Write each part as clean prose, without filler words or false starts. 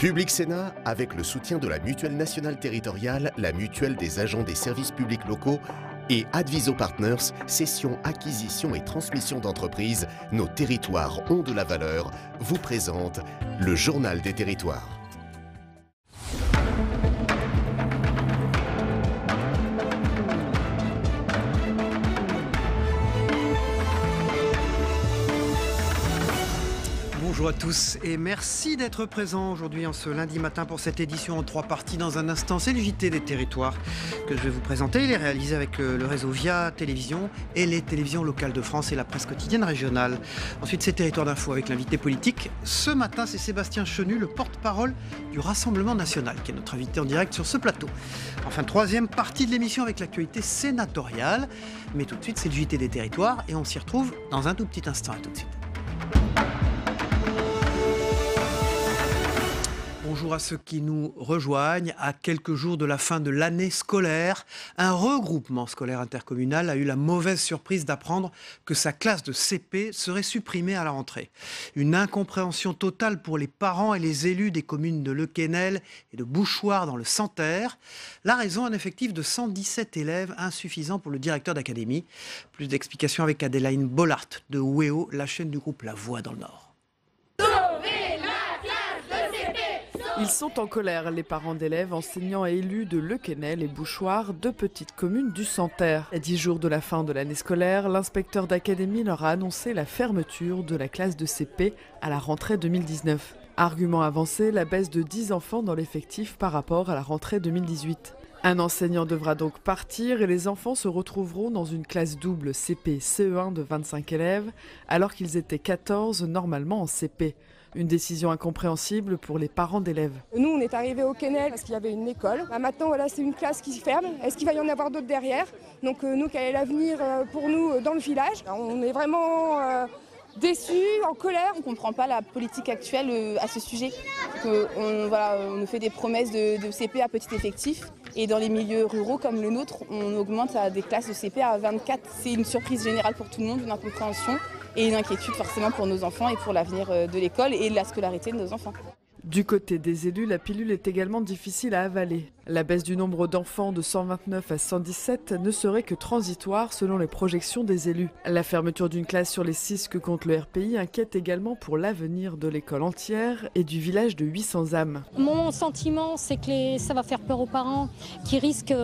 Public Sénat, avec le soutien de la Mutuelle nationale territoriale, la Mutuelle des agents des services publics locaux et Adviso Partners, cession, acquisition et transmission d'entreprises, nos territoires ont de la valeur, vous présente le Journal des territoires. Bonjour à tous et merci d'être présents aujourd'hui en ce lundi matin pour cette édition en 3 parties. Dans un instant, c'est le JT des territoires que je vais vous présenter. Il est réalisé avec le réseau Via Télévision et les télévisions locales de France et la presse quotidienne régionale. Ensuite, c'est Territoire d'info avec l'invité politique. Ce matin, c'est Sébastien Chenu, le porte-parole du Rassemblement national, qui est notre invité en direct sur ce plateau. Enfin, troisième partie de l'émission avec l'actualité sénatoriale. Mais tout de suite, c'est le JT des territoires et on s'y retrouve dans un tout petit instant. À tout de suite. Bonjour à ceux qui nous rejoignent. À quelques jours de la fin de l'année scolaire, un regroupement scolaire intercommunal a eu la mauvaise surprise d'apprendre que sa classe de CP serait supprimée à la rentrée. Une incompréhension totale pour les parents et les élus des communes de Le Quesnel et de Bouchoir dans le Santerre. La raison, un effectif de 117 élèves, insuffisant pour le directeur d'académie. Plus d'explications avec Adélaïne Bollard de WEO, la chaîne du groupe La Voix dans le Nord. Ils sont en colère, les parents d'élèves, enseignants et élus de Le Quesnel et Bouchoir, deux petites communes du Santerre. À 10 jours de la fin de l'année scolaire, l'inspecteur d'académie leur a annoncé la fermeture de la classe de CP à la rentrée 2019. Argument avancé, la baisse de 10 enfants dans l'effectif par rapport à la rentrée 2018. Un enseignant devra donc partir et les enfants se retrouveront dans une classe double CP-CE1 de 25 élèves, alors qu'ils étaient 14 normalement en CP. Une décision incompréhensible pour les parents d'élèves. Nous, on est arrivés au Quesnel parce qu'il y avait une école. Maintenant, voilà, c'est une classe qui se ferme. Est-ce qu'il va y en avoir d'autres derrière? Donc nous, quel est l'avenir pour nous dans le village? On est vraiment déçus, en colère. On ne comprend pas la politique actuelle à ce sujet. On nous fait des promesses de CP à petit effectif. Et dans les milieux ruraux comme le nôtre, on augmente à des classes de CP à 24. C'est une surprise générale pour tout le monde, une incompréhension et une inquiétude forcément pour nos enfants et pour l'avenir de l'école et de la scolarité de nos enfants. Du côté des élus, la pilule est également difficile à avaler. La baisse du nombre d'enfants de 129 à 117 ne serait que transitoire selon les projections des élus. La fermeture d'une classe sur les 6 que compte le RPI inquiète également pour l'avenir de l'école entière et du village de 800 âmes. Mon sentiment, c'est que ça va faire peur aux parents qui risquent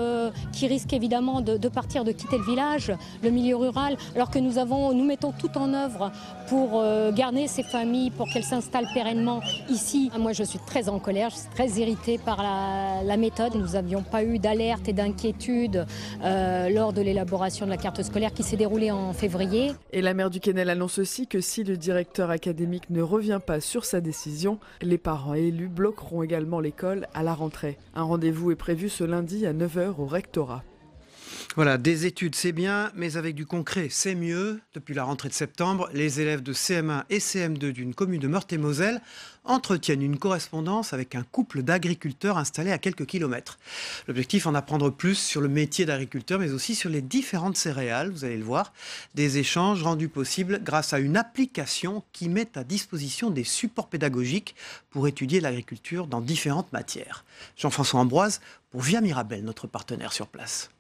évidemment de partir, de quitter le village, le milieu rural, alors que nous mettons tout en œuvre pour garder ces familles, pour qu'elles s'installent pérennement ici. Moi, je suis très en colère, je suis très irritée par la méthode. Nous n'avions pas eu d'alerte et d'inquiétude lors de l'élaboration de la carte scolaire qui s'est déroulée en février. Et la maire du Quesnel annonce aussi que si le directeur académique ne revient pas sur sa décision, les parents et élus bloqueront également l'école à la rentrée. Un rendez-vous est prévu ce lundi à 9h au rectorat. Voilà, des études c'est bien, mais avec du concret c'est mieux. Depuis la rentrée de septembre, les élèves de CM1 et CM2 d'une commune de Meurthe-et-Moselle entretiennent une correspondance avec un couple d'agriculteurs installés à quelques kilomètres. L'objectif, en apprendre plus sur le métier d'agriculteur, mais aussi sur les différentes céréales, vous allez le voir. Des échanges rendus possibles grâce à une application qui met à disposition des supports pédagogiques pour étudier l'agriculture dans différentes matières. Jean-François Ambroise pour Via Mirabel, notre partenaire sur place.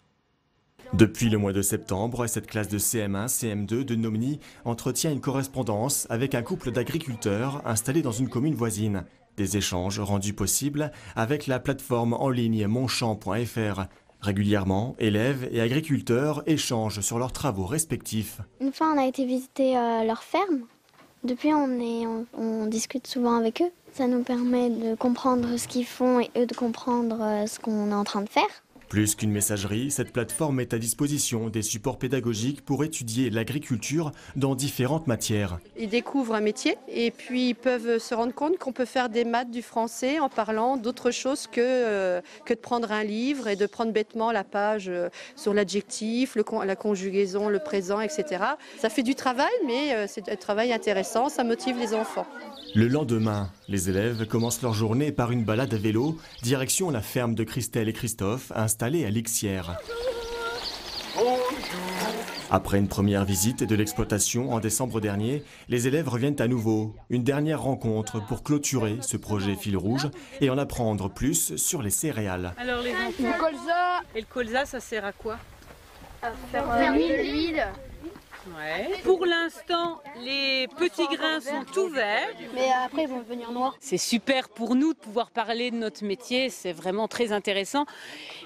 Depuis le mois de septembre, cette classe de CM1, CM2 de Nomeny entretient une correspondance avec un couple d'agriculteurs installés dans une commune voisine. Des échanges rendus possibles avec la plateforme en ligne monchamp.fr. Régulièrement, élèves et agriculteurs échangent sur leurs travaux respectifs. Une fois, on a été visiter leur ferme. Depuis, on discute souvent avec eux. Ça nous permet de comprendre ce qu'ils font et eux de comprendre ce qu'on est en train de faire. Plus qu'une messagerie, cette plateforme met à disposition des supports pédagogiques pour étudier l'agriculture dans différentes matières. Ils découvrent un métier et puis ils peuvent se rendre compte qu'on peut faire des maths, du français en parlant d'autre chose que de prendre un livre et de prendre bêtement la page sur l'adjectif, la conjugaison, le présent, etc. Ça fait du travail, mais c'est un travail intéressant, ça motive les enfants. Le lendemain, les élèves commencent leur journée par une balade à vélo, direction la ferme de Christelle et Christophe, installée à Lixières. Après une première visite de l'exploitation en décembre dernier, les élèves reviennent à nouveau. Une dernière rencontre pour clôturer ce projet fil rouge et en apprendre plus sur les céréales. Alors les enfants, Le colza. et le colza, ça sert à quoi? À faire de l'huile. Ouais. Pour l'instant, les petits grains sont tout verts. Mais après, ils vont devenir noirs. C'est super pour nous de pouvoir parler de notre métier, c'est vraiment très intéressant.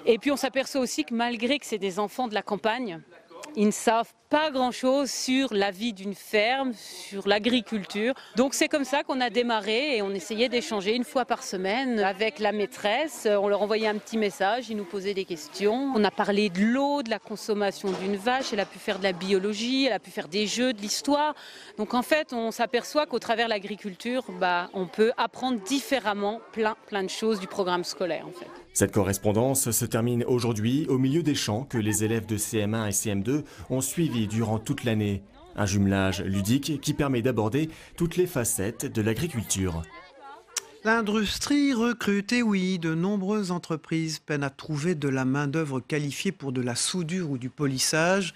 Et puis on s'aperçoit aussi que malgré que c'est des enfants de la campagne, ils ne savent pas grand-chose sur la vie d'une ferme, sur l'agriculture. Donc c'est comme ça qu'on a démarré et on essayait d'échanger une fois par semaine avec la maîtresse. On leur envoyait un petit message, ils nous posaient des questions. On a parlé de l'eau, de la consommation d'une vache, elle a pu faire de la biologie, elle a pu faire des jeux, de l'histoire. Donc en fait, on s'aperçoit qu'au travers de l'agriculture, on peut apprendre différemment plein de choses du programme scolaire en fait. Cette correspondance se termine aujourd'hui au milieu des champs que les élèves de CM1 et CM2 ont suivis durant toute l'année. Un jumelage ludique qui permet d'aborder toutes les facettes de l'agriculture. L'industrie recrute, et oui, de nombreuses entreprises peinent à trouver de la main-d'œuvre qualifiée pour de la soudure ou du polissage.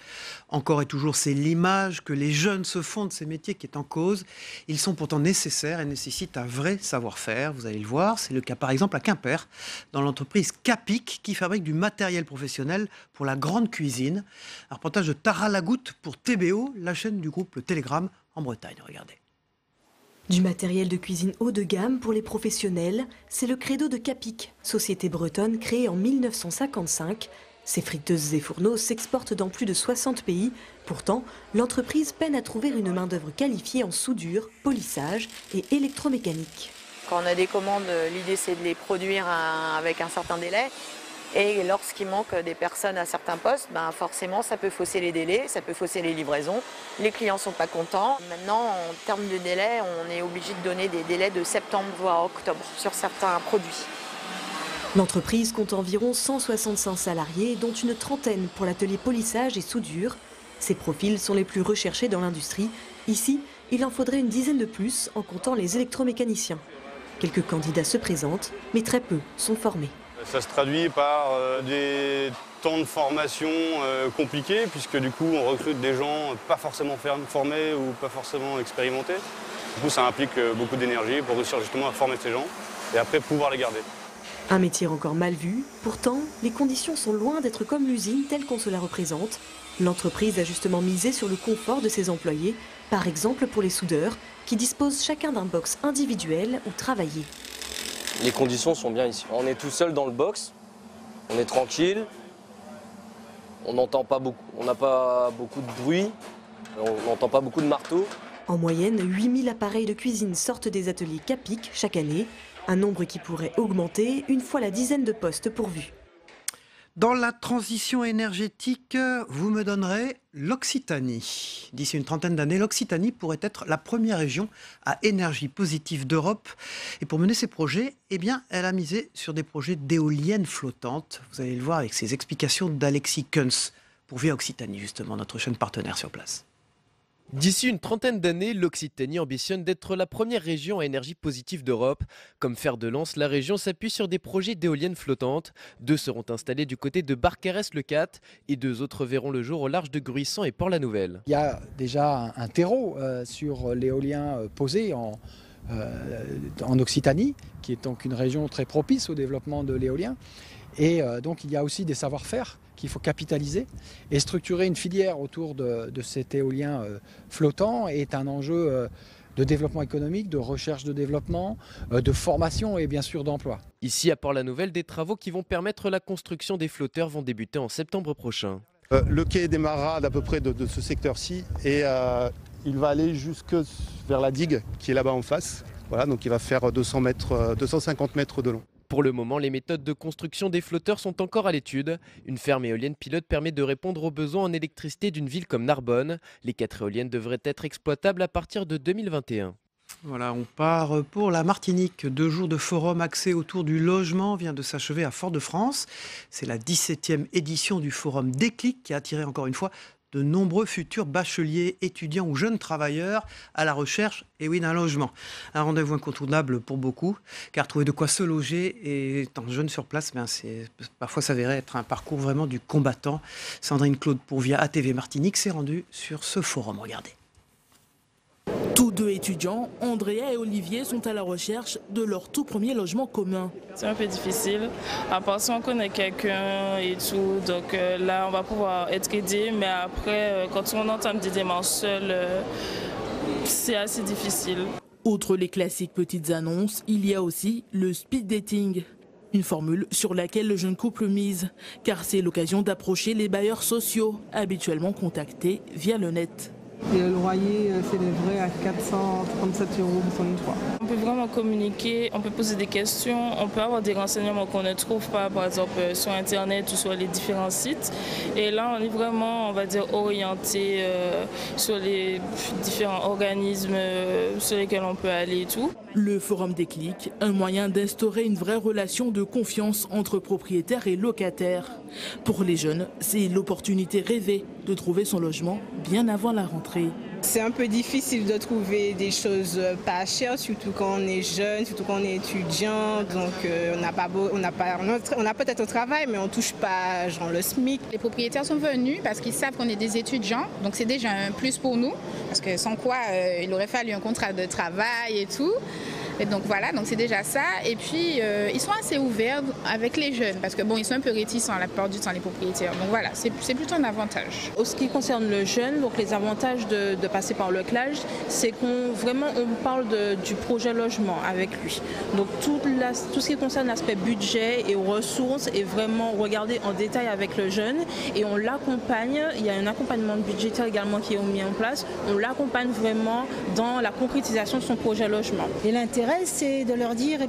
Encore et toujours, c'est l'image que les jeunes se font de ces métiers qui est en cause. Ils sont pourtant nécessaires et nécessitent un vrai savoir-faire. Vous allez le voir, c'est le cas par exemple à Quimper, dans l'entreprise Capic qui fabrique du matériel professionnel pour la grande cuisine. Un reportage de Tara Lagoutte pour TBO, la chaîne du groupe Le Télégramme en Bretagne. Regardez. Du matériel de cuisine haut de gamme pour les professionnels, c'est le credo de Capic, société bretonne créée en 1955. Ses friteuses et fourneaux s'exportent dans plus de 60 pays. Pourtant, l'entreprise peine à trouver une main-d'œuvre qualifiée en soudure, polissage et électromécanique. Quand on a des commandes, l'idée c'est de les produire avec un certain délai. Et lorsqu'il manque des personnes à certains postes, forcément ça peut fausser les délais, ça peut fausser les livraisons. Les clients ne sont pas contents. Maintenant, en termes de délai, on est obligé de donner des délais de septembre voire octobre sur certains produits. L'entreprise compte environ 165 salariés, dont une trentaine pour l'atelier polissage et soudure. Ces profils sont les plus recherchés dans l'industrie. Ici, il en faudrait une dizaine de plus en comptant les électromécaniciens. Quelques candidats se présentent, mais très peu sont formés. Ça se traduit par des temps de formation compliqués, puisque du coup on recrute des gens pas forcément formés ou pas forcément expérimentés. Du coup ça implique beaucoup d'énergie pour réussir justement à former ces gens et après pouvoir les garder. Un métier encore mal vu, pourtant les conditions sont loin d'être comme l'usine telle qu'on se la représente. L'entreprise a justement misé sur le confort de ses employés, par exemple pour les soudeurs, qui disposent chacun d'un box individuel où travailler. Les conditions sont bien ici. On est tout seul dans le box, on est tranquille, on n'entend pas beaucoup, on n'a pas beaucoup de bruit, on n'entend pas beaucoup de marteaux. En moyenne, 8000 appareils de cuisine sortent des ateliers Capic chaque année, un nombre qui pourrait augmenter une fois la dizaine de postes pourvus. Dans la transition énergétique, vous me donnerez l'Occitanie. D'ici une trentaine d'années, l'Occitanie pourrait être la première région à énergie positive d'Europe. Et pour mener ces projets, elle a misé sur des projets d'éoliennes flottantes. Vous allez le voir avec ces explications d'Alexis Kunz pour Via Occitanie, justement, notre chaîne partenaire sur place. D'ici une trentaine d'années, l'Occitanie ambitionne d'être la première région à énergie positive d'Europe. Comme fer de lance, la région s'appuie sur des projets d'éoliennes flottantes. 2 seront installés du côté de Barcarès-le-Cat et 2 autres verront le jour au large de Gruissan et Port-la-Nouvelle. Il y a déjà un terreau sur l'éolien posé en Occitanie, qui est donc une région très propice au développement de l'éolien. Et donc il y a aussi des savoir-faire qu'il faut capitaliser et structurer une filière autour de cet éolien flottant est un enjeu de développement économique, de recherche de développement, de formation et bien sûr d'emploi. Ici à Port-la-Nouvelle, des travaux qui vont permettre la construction des flotteurs vont débuter en septembre prochain. Le quai démarrera d'à peu près de ce secteur-ci et il va aller jusque vers la digue qui est là-bas en face. Voilà, donc il va faire 250 mètres de long. Pour le moment, les méthodes de construction des flotteurs sont encore à l'étude. Une ferme éolienne pilote permet de répondre aux besoins en électricité d'une ville comme Narbonne. Les 4 éoliennes devraient être exploitables à partir de 2021. Voilà, on part pour la Martinique. 2 jours de forum axé autour du logement vient de s'achever à Fort-de-France. C'est la 17e édition du forum Déclic qui a attiré encore une fois de nombreux futurs bacheliers, étudiants ou jeunes travailleurs à la recherche d'un logement. Un rendez-vous incontournable pour beaucoup, car trouver de quoi se loger et étant jeune sur place, c'est parfois s'avérer être un parcours vraiment du combattant. Sandrine Claude Pourvia, ATV Martinique, s'est rendue sur ce forum. Regardez. Tous deux étudiants, Andrea et Olivier, sont à la recherche de leur tout premier logement commun. C'est un peu difficile, à part si on connaît quelqu'un et tout, donc là on va pouvoir être aidé, mais après quand on entend des démarches seules, c'est assez difficile. Outre les classiques petites annonces, il y a aussi le speed dating. Une formule sur laquelle le jeune couple mise, car c'est l'occasion d'approcher les bailleurs sociaux, habituellement contactés via le net. Et le loyer s'élèverait à 437 € pour une fois. On peut vraiment communiquer, on peut poser des questions, on peut avoir des renseignements qu'on ne trouve pas, par exemple sur Internet ou sur les différents sites. Et là, on est vraiment, on va dire, orienté sur les différents organismes sur lesquels on peut aller et tout. Le Forum des clics, un moyen d'instaurer une vraie relation de confiance entre propriétaires et locataires. Pour les jeunes, c'est l'opportunité rêvée de trouver son logement bien avant la rentrée. C'est un peu difficile de trouver des choses pas chères, surtout quand on est jeune, surtout quand on est étudiant. Donc on a peut-être un travail, mais on touche pas genre le SMIC. Les propriétaires sont venus parce qu'ils savent qu'on est des étudiants, donc c'est déjà un plus pour nous, parce que sans quoi il aurait fallu un contrat de travail et tout. Et donc voilà, donc c'est déjà ça. Et puis ils sont assez ouverts avec les jeunes, parce que bon, ils sont un peu réticents la plupart du temps, les propriétaires. Donc voilà, c'est plutôt un avantage. En ce qui concerne le jeune, donc les avantages de passer par le CLAJ, c'est qu'on parle du projet logement avec lui. Donc tout ce qui concerne l'aspect budget et ressources est vraiment regardé en détail avec le jeune, et on l'accompagne. Il y a un accompagnement budgétaire également qui est mis en place. On l'accompagne vraiment dans la concrétisation de son projet logement. Et l'intérêt, c'est de leur dire,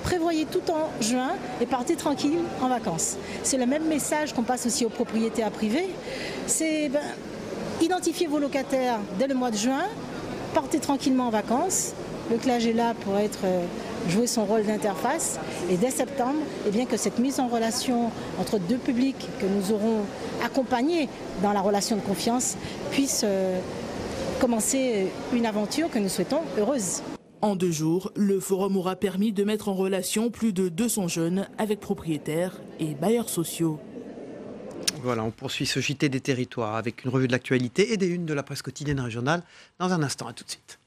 prévoyez tout en juin et partez tranquille en vacances. C'est le même message qu'on passe aussi aux propriétaires privés. C'est identifiez vos locataires dès le mois de juin, partez tranquillement en vacances. Le CLAJ est là pour jouer son rôle d'interface. Et dès septembre, que cette mise en relation entre deux publics que nous aurons accompagnés dans la relation de confiance puisse commencer une aventure que nous souhaitons heureuse. En 2 jours, le forum aura permis de mettre en relation plus de 200 jeunes avec propriétaires et bailleurs sociaux. Voilà, on poursuit ce JT des territoires avec une revue de l'actualité et des unes de la presse quotidienne régionale. Dans un instant, à tout de suite.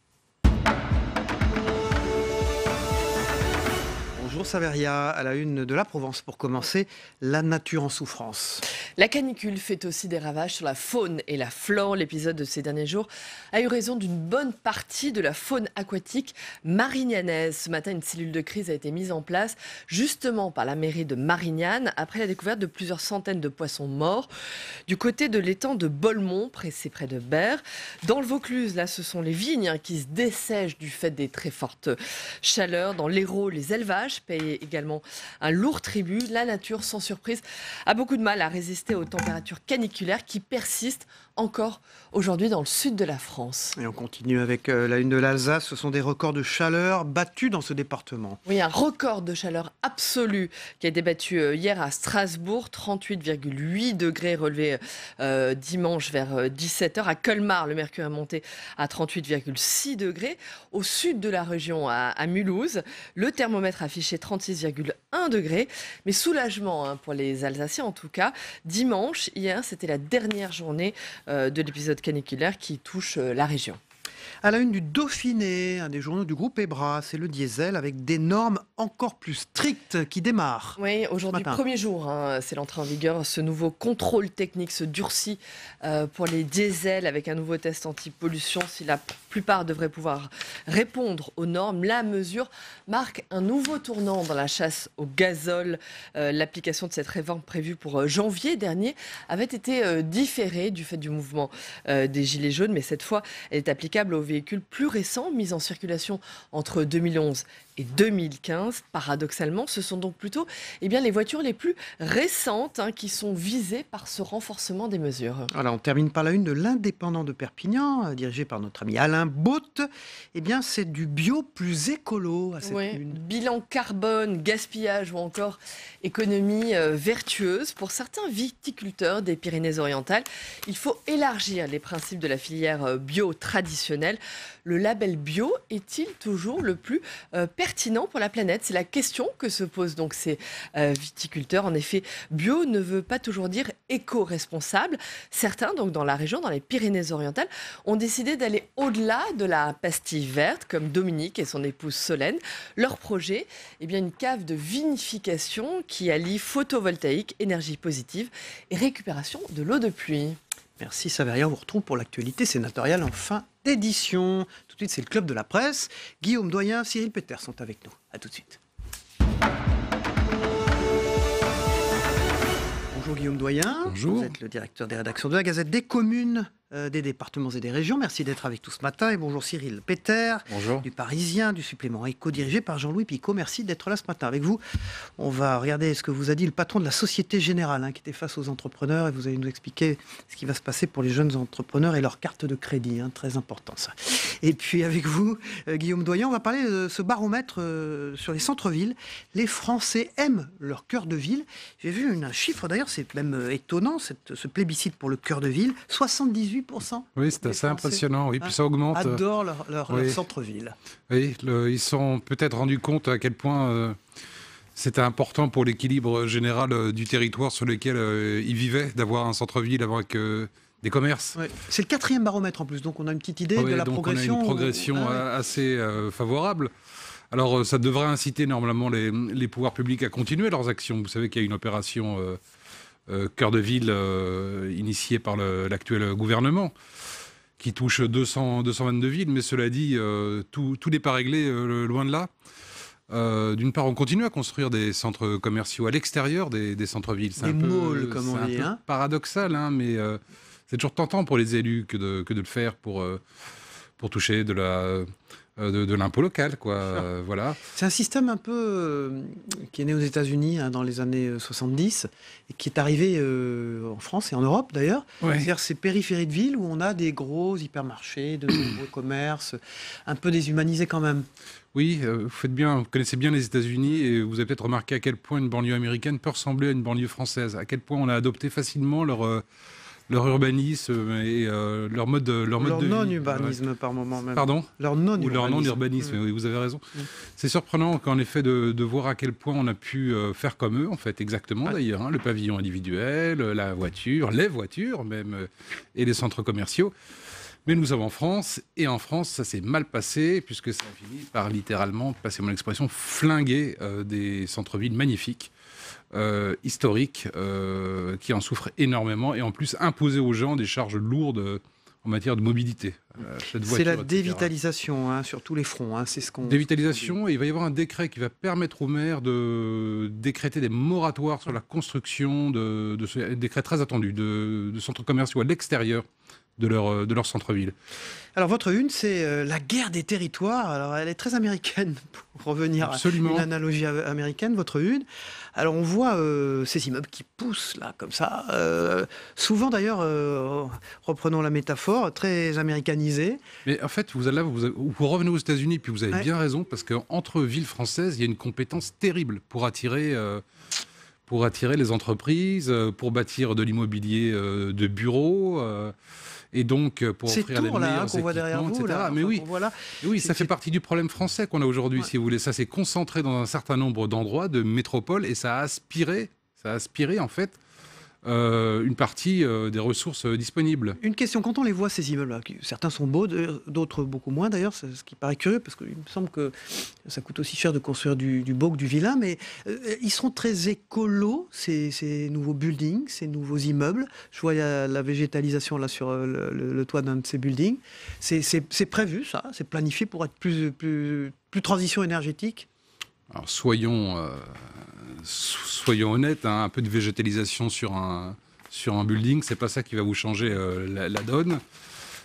Bonjour Saveria, à la une de la Provence pour commencer, la nature en souffrance. La canicule fait aussi des ravages sur la faune et la flore. L'épisode de ces derniers jours a eu raison d'une bonne partie de la faune aquatique marignanaise. Ce matin, une cellule de crise a été mise en place justement par la mairie de Marignane après la découverte de plusieurs centaines de poissons morts du côté de l'étang de Bolmont, c'est près de Berre. Dans le Vaucluse, là, ce sont les vignes qui se dessèchent du fait des très fortes chaleurs. Dans l'Hérault, les élevages paye également un lourd tribut. La nature, sans surprise, a beaucoup de mal à résister aux températures caniculaires qui persistent encore aujourd'hui dans le sud de la France. Et on continue avec la une de l'Alsace. Ce sont des records de chaleur battus dans ce département. Oui, un record de chaleur absolu qui a été battu hier à Strasbourg. 38,8 degrés relevés dimanche vers 17h. À Colmar, le mercure est monté à 38,6 degrés. Au sud de la région, à Mulhouse, le thermomètre affichait 36,1 degrés. Mais soulagement pour les Alsaciens en tout cas. Dimanche, hier, c'était la dernière journée de l'épisode caniculaire qui touche la région. À la une du Dauphiné, un des journaux du groupe Ebra, c'est le diesel avec des normes encore plus strictes qui démarrent. Oui, aujourd'hui, premier jour, c'est l'entrée en vigueur. Ce nouveau contrôle technique se durcit pour les diesels avec un nouveau test anti-pollution. Si la plupart devraient pouvoir répondre aux normes, la mesure marque un nouveau tournant dans la chasse au gazole. L'application de cette réforme prévue pour janvier dernier avait été différée du fait du mouvement des Gilets jaunes, mais cette fois, elle est applicable aux véhicules plus récents mis en circulation entre 2011 et 2015. Paradoxalement, ce sont donc plutôt les voitures les plus récentes qui sont visées par ce renforcement des mesures. Voilà, on termine par la une de l'Indépendant de Perpignan, dirigé par notre ami Alain Botte. C'est du bio plus écolo à cette une. Bilan carbone, gaspillage ou encore économie vertueuse. Pour certains viticulteurs des Pyrénées-Orientales, il faut élargir les principes de la filière bio traditionnelle. Le label bio est-il toujours le plus pertinent pour la planète? C'est la question que se posent donc ces viticulteurs. En effet, bio ne veut pas toujours dire éco-responsable. Certains, donc dans la région, dans les Pyrénées-Orientales, ont décidé d'aller au-delà de la pastille verte, comme Dominique et son épouse Solène. Leur projet, une cave de vinification qui allie photovoltaïque, énergie positive et récupération de l'eau de pluie. Merci Saveria, on vous retrouve pour l'actualité sénatoriale en fin d'édition. Tout de suite, c'est le Club de la Presse. Guillaume Doyen, Cyril Peter sont avec nous. À tout de suite. Bonjour Guillaume Doyen. Bonjour. Vous êtes le directeur des rédactions de la Gazette des communes, des départements et des régions. Merci d'être avec nous ce matin. Et bonjour Cyril Peter. Bonjour. Du Parisien, du supplément Éco, dirigé par Jean-Louis Picot. Merci d'être là ce matin avec vous. On va regarder ce que vous a dit le patron de la Société Générale, qui était face aux entrepreneurs. Et vous allez nous expliquer ce qui va se passer pour les jeunes entrepreneurs et leur carte de crédit. Très important ça. Et puis avec vous, Guillaume Doyen, on va parler de ce baromètre sur les centres-villes. Les Français aiment leur cœur de ville. J'ai vu un chiffre, d'ailleurs, c'est même étonnant, ce plébiscite pour le cœur de ville. 78%. Oui, c'est assez impressionnant. Oui, puis ça augmente. Adorent leur centre-ville. Oui, ils se sont peut-être rendus compte à quel point c'était important pour l'équilibre général du territoire sur lequel ils vivaient, d'avoir un centre-ville avec des commerces. Oui. C'est le 4e baromètre en plus, donc on a une petite idée de la progression. On a une progression assez favorable. Alors, ça devrait inciter normalement les pouvoirs publics à continuer leurs actions. Vous savez qu'il y a une opération Cœur de ville initiée par l'actuel gouvernement qui touche 222 villes. Mais cela dit, tout n'est pas réglé, loin de là. D'une part, on continue à construire des centres commerciaux à l'extérieur des centres-villes. Des malls, comme on dit. C'est un peu paradoxal, mais c'est toujours tentant pour les élus que de le faire pour toucher de l'impôt local, quoi. Voilà. C'est un système un peu qui est né aux États-Unis dans les années 70 et qui est arrivé en France et en Europe d'ailleurs. Ouais. C'est-à-dire ces périphéries de ville où on a des gros hypermarchés, de nombreux commerces, un peu déshumanisés quand même. Oui, vous connaissez bien les États-Unis et vous avez peut-être remarqué à quel point une banlieue américaine peut ressembler à une banlieue française, à quel point on a adopté facilement leur urbanisme et leur mode de vie. Leur non-urbanisme par moment même. Pardon ? Leur non-urbanisme. Ou leur non-urbanisme, oui, vous avez raison. C'est surprenant qu'en effet de voir à quel point on a pu faire comme eux, en fait, exactement d'ailleurs. Le pavillon individuel, la voiture, les voitures même, et les centres commerciaux. Mais nous sommes en France, et en France, ça s'est mal passé, puisque ça a fini par littéralement, passez mon expression, flinguer des centres-villes magnifiques. Historiques qui en souffrent énormément et en plus imposer aux gens des charges lourdes en matière de mobilité. C'est la dévitalisation sur tous les fronts. C'est ce qu'on... Dévitalisation, et il va y avoir un décret qui va permettre aux maires de décréter des moratoires sur la construction de ce décret très attendu de centres commerciaux à l'extérieur de leur centre-ville. Alors votre une, c'est la guerre des territoires. Alors elle est très américaine, pour revenir Absolument. à une analogie américaine, votre une. Alors on voit ces immeubles qui poussent là, comme ça. Souvent d'ailleurs, reprenons la métaphore, très américanisés. Mais en fait, vous revenez aux États-Unis, puis vous avez bien raison, parce qu'entre villes françaises, il y a une compétence terrible pour attirer les entreprises, pour bâtir de l'immobilier de bureaux. Et donc, pour offrir les meilleurs équipements, etc. Là, mais oui, ça fait partie du problème français qu'on a aujourd'hui, si vous voulez. Ça s'est concentré dans un certain nombre d'endroits, de métropoles, et ça a aspiré en fait, une partie des ressources disponibles. Une question, quand on les voit, ces immeubles-là, certains sont beaux, d'autres beaucoup moins d'ailleurs, c'est ce qui paraît curieux, parce qu'il me semble que ça coûte aussi cher de construire du beau que du vilain, mais ils seront très écolos, ces nouveaux buildings, ces nouveaux immeubles. Je vois la végétalisation là sur le toit d'un de ces buildings. C'est prévu, ça, c'est planifié pour être plus transition énergétique. Alors soyons honnêtes, un peu de végétalisation sur un building, c'est pas ça qui va vous changer la donne.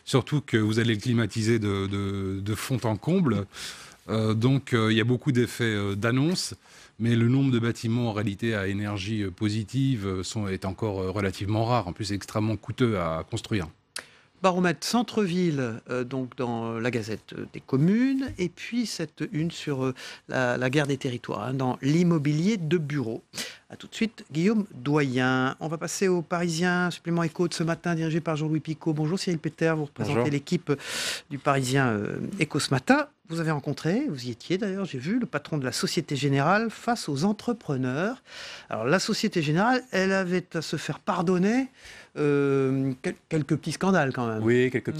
Surtout que vous allez le climatiser de fond en comble. Donc il y a beaucoup d'effets d'annonce, mais le nombre de bâtiments en réalité à énergie positive est encore relativement rare. En plus, c'est extrêmement coûteux à construire. Baromètre centre-ville, donc dans la Gazette des communes, et puis cette une sur la guerre des territoires, dans l'immobilier de bureau. A tout de suite, Guillaume Doyen. On va passer au Parisien, supplément éco de ce matin, dirigé par Jean-Louis Picot. Bonjour Cyril Péter, vous représentez l'équipe du Parisien Éco ce matin. Vous avez rencontré, vous y étiez d'ailleurs, j'ai vu, le patron de la Société Générale face aux entrepreneurs. Alors la Société Générale, elle avait à se faire pardonner quelques petits scandales quand même. Oui, quelques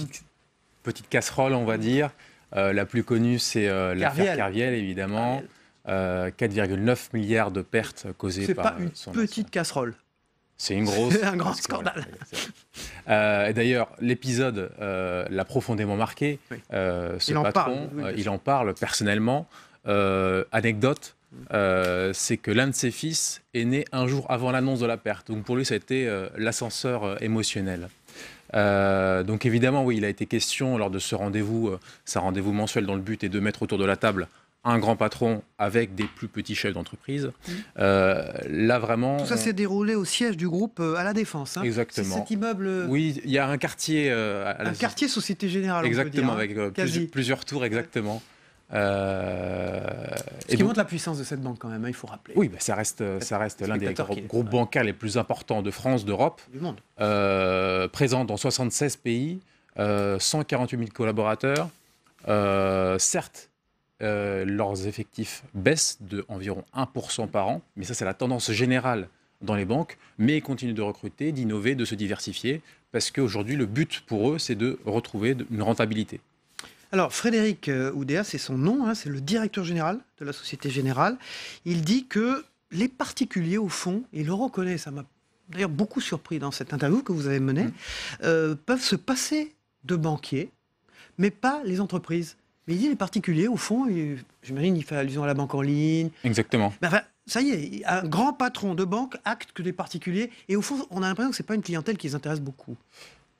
petites casseroles, on va dire. La plus connue, c'est l'affaire Kerviel, évidemment. 4,9 milliards de pertes causées par son... C'est pas une petite casserole. C'est une grosse... C'est un grand scandale. Et d'ailleurs, l'épisode l'a profondément marqué. Oui. Ce patron, il en parle personnellement. Anecdote, c'est que l'un de ses fils est né un jour avant l'annonce de la perte. Donc pour lui, ça a été l'ascenseur émotionnel. Donc évidemment, oui, il a été question lors de ce rendez-vous, c'est un rendez-vous mensuel dont le but est de mettre autour de la table un grand patron avec des plus petits chefs d'entreprise. Là, vraiment... Tout ça s'est déroulé au siège du groupe à La Défense. Hein. Exactement. C'est cet immeuble... Oui, il y a un quartier... un quartier Société Générale, exactement, on peut dire, avec plusieurs tours, exactement. Ce qui montre la puissance de cette banque quand même, hein, il faut rappeler. Oui, bah ça reste l'un des groupes bancaires les plus importants de France, d'Europe. Du monde. Présent dans 76 pays, 148 000 collaborateurs. Certes, leurs effectifs baissent d'environ 1% par an, mais ça c'est la tendance générale dans les banques, mais ils continuent de recruter, d'innover, de se diversifier, parce qu'aujourd'hui le but pour eux c'est de retrouver une rentabilité. Alors Frédéric Oudéa, c'est son nom, hein, c'est le directeur général de la Société Générale. Il dit que les particuliers au fond, et il le reconnaît, ça m'a d'ailleurs beaucoup surpris dans cette interview que vous avez menée, peuvent se passer de banquiers, mais pas les entreprises. Mais il dit les particuliers, au fond, j'imagine il fait allusion à la banque en ligne. Exactement. Ben, enfin, ça y est, un grand patron de banque acte que des particuliers. Et au fond, on a l'impression que ce n'est pas une clientèle qui les intéresse beaucoup.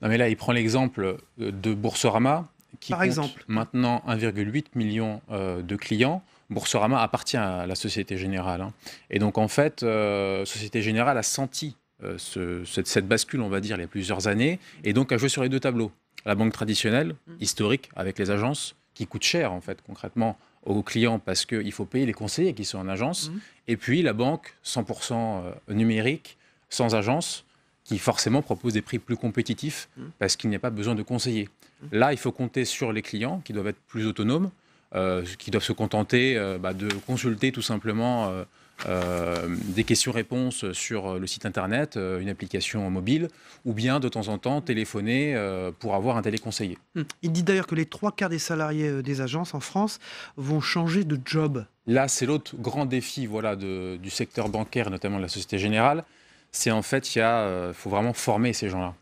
Non mais là, il prend l'exemple de Boursorama, qui compte maintenant 1,8 million de clients. Boursorama appartient à la Société Générale. Hein. Et donc, en fait, Société Générale a senti cette bascule, on va dire, il y a plusieurs années, et donc a joué sur les deux tableaux. La banque traditionnelle, historique, avec les agences, qui coûte cher, en fait, concrètement, aux clients, parce qu'il faut payer les conseillers qui sont en agence, et puis la banque 100% numérique, sans agence, qui forcément propose des prix plus compétitifs, parce qu'il n'y a pas besoin de conseillers. Là, il faut compter sur les clients, qui doivent être plus autonomes, qui doivent se contenter de consulter tout simplement des questions-réponses sur le site internet, une application mobile, ou bien de temps en temps téléphoner pour avoir un téléconseiller. Il dit d'ailleurs que les 3/4 des salariés des agences en France vont changer de job. Là, c'est l'autre grand défi du secteur bancaire, notamment de la Société Générale. C'est en fait, faut vraiment former ces gens-là.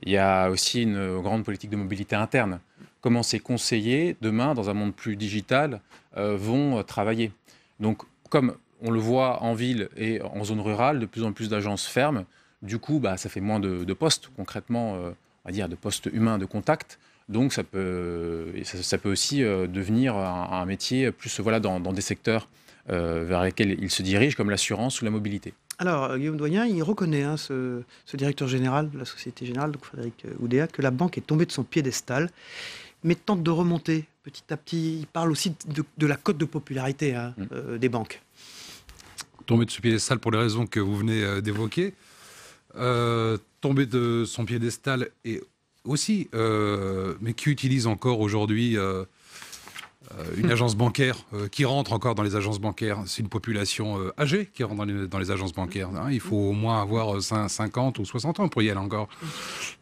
Il y a aussi une grande politique de mobilité interne. Comment ces conseillers, demain, dans un monde plus digital, vont travailler. Donc, comme on le voit en ville et en zone rurale, de plus en plus d'agences ferment. Du coup, ça fait moins de postes, concrètement, on va dire, de postes humains de contact. Donc, ça peut aussi devenir un métier plus dans des secteurs vers lesquels il se dirige, comme l'assurance ou la mobilité. Alors, Guillaume Doyen, il reconnaît, hein, ce directeur général de la Société Générale, donc Frédéric Oudéa, que la banque est tombée de son piédestal, mais tente de remonter petit à petit. Il parle aussi de la cote de popularité des banques. Tomber de ce piédestal pour les raisons que vous venez d'évoquer. Tomber de son piédestal et aussi, mais qui utilise encore aujourd'hui une agence bancaire qui rentre encore dans les agences bancaires. C'est une population âgée qui rentre dans les agences bancaires. Hein. Il faut au moins avoir 50 ou 60 ans pour y aller encore.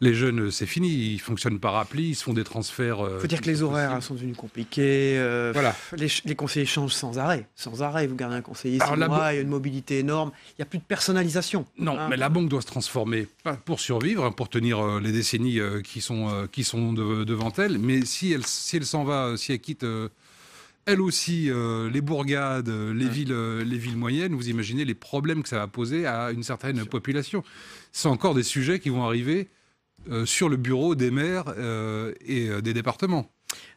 Les jeunes, c'est fini. Ils fonctionnent par appli, ils se font des transferts. Il faut dire que les horaires sont devenus compliqués. Voilà. Les conseillers changent sans arrêt. Sans arrêt, vous gardez un conseiller 6 mois, il y a une mobilité énorme. Il n'y a plus de personnalisation. Non, mais la banque doit se transformer, pas pour survivre, pour tenir les décennies qui sont devant elle. Mais si elle s'en va, si elle quitte... elle aussi, les bourgades, les villes moyennes, vous imaginez les problèmes que ça va poser à une certaine population. C'est encore des sujets qui vont arriver sur le bureau des maires et des départements.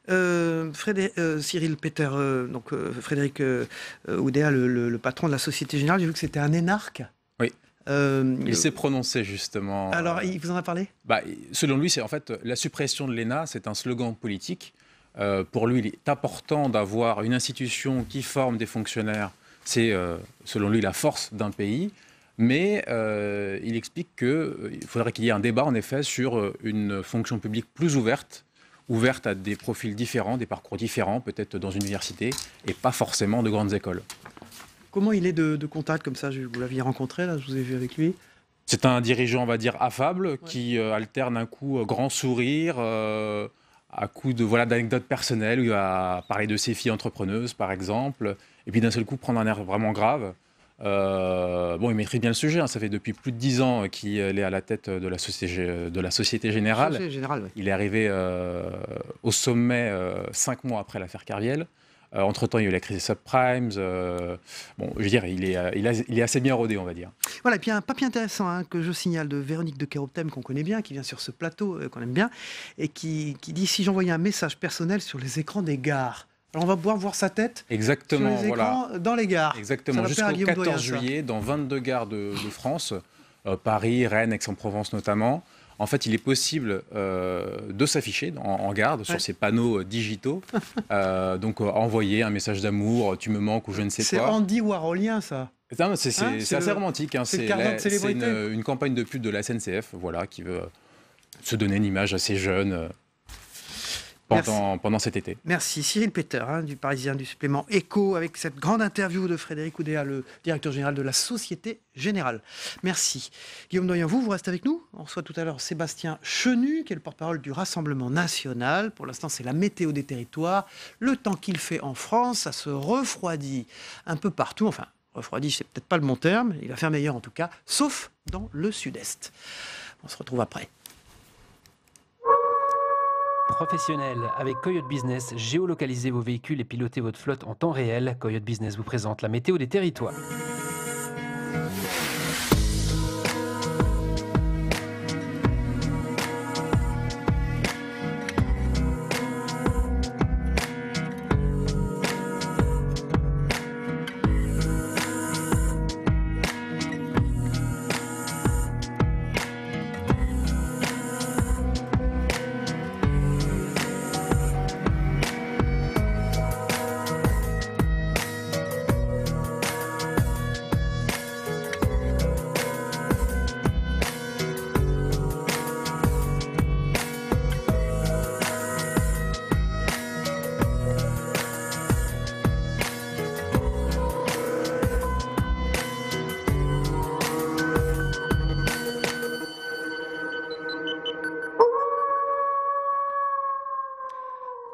Cyril Peter, Frédéric Oudéa, le patron de la Société Générale, j'ai vu que c'était un énarque. Oui. Il s'est prononcé justement. Alors, il vous en a parlé ? Selon lui, c'est en fait la suppression de l'ENA, c'est un slogan politique. Pour lui, il est important d'avoir une institution qui forme des fonctionnaires. C'est, selon lui, la force d'un pays. Mais il explique qu'il faudrait qu'il y ait un débat, en effet, sur une fonction publique plus ouverte à des profils différents, des parcours différents, peut-être dans une université, et pas forcément de grandes écoles. Comment il est de contact comme ça ? Vous l'aviez rencontré, là, je vous ai vu avec lui. C'est un dirigeant, on va dire, affable, qui alterne un coup grand sourire, à coup d'anecdotes personnelles, où il va parler de ses filles entrepreneuses, par exemple, et puis d'un seul coup prendre un air vraiment grave. Il maîtrise bien le sujet, hein. Ça fait depuis plus de 10 ans qu'il est à la tête de la Société Générale. Oui. Il est arrivé au sommet 5 mois après l'affaire Kerviel. Entre-temps, il y a eu la crise des subprimes. Je veux dire, il est assez bien rodé, on va dire. Voilà, et puis un papier intéressant que je signale de Véronique de Kéroptem, qu'on connaît bien, qui vient sur ce plateau, qu'on aime bien, et qui dit « Si j'envoyais un message personnel sur les écrans des gares ». Alors on va pouvoir voir sa tête sur les écrans dans les gares. Exactement, jusqu'au 14 juillet, dans 22 gares de France, Paris, Rennes, Aix-en-Provence notamment. En fait, il est possible de s'afficher en garde sur ces panneaux digitaux. Donc envoyer un message d'amour, tu me manques ou je ne sais quoi. C'est Andy Warholien, ça. C'est assez romantique. C'est une campagne de pub de la SNCF, qui veut se donner une image assez jeune. Pendant cet été. Merci. Cyril Peter, du Parisien, du supplément Écho, avec cette grande interview de Frédéric Oudéa, le directeur général de la Société Générale. Merci. Guillaume Doyen, vous restez avec nous. On reçoit tout à l'heure Sébastien Chenu, qui est le porte-parole du Rassemblement National. Pour l'instant, c'est la météo des territoires. Le temps qu'il fait en France, ça se refroidit un peu partout. Enfin, refroidit, c'est peut-être pas le bon terme. Il va faire meilleur en tout cas, sauf dans le sud-est. On se retrouve après. Professionnel, avec Coyote Business, géolocalisez vos véhicules et pilotez votre flotte en temps réel. Coyote Business vous présente la météo des territoires.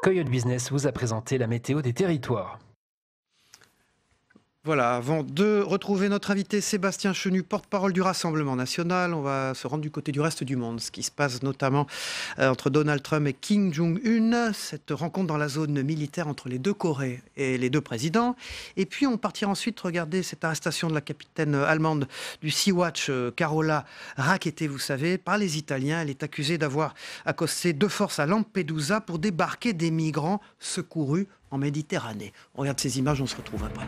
Coyote Business vous a présenté la météo des territoires. Voilà, avant de retrouver notre invité Sébastien Chenu, porte-parole du Rassemblement National, on va se rendre du côté du reste du monde, ce qui se passe notamment entre Donald Trump et Kim Jong-un, cette rencontre dans la zone militaire entre les deux Corées et les deux présidents. Et puis on partira ensuite regarder cette arrestation de la capitaine allemande du Sea-Watch, Carola Rackete, vous savez, par les Italiens. Elle est accusée d'avoir accosté de force à Lampedusa pour débarquer des migrants secourus en Méditerranée. On regarde ces images, on se retrouve après.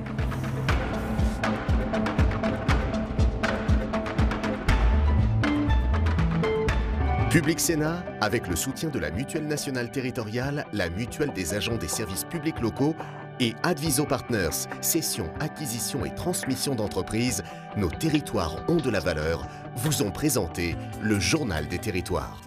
Public Sénat, avec le soutien de la Mutuelle nationale territoriale, la Mutuelle des agents des services publics locaux et Adviso Partners, cession, acquisition et transmission d'entreprises, nos territoires ont de la valeur, vous ont présenté le Journal des territoires.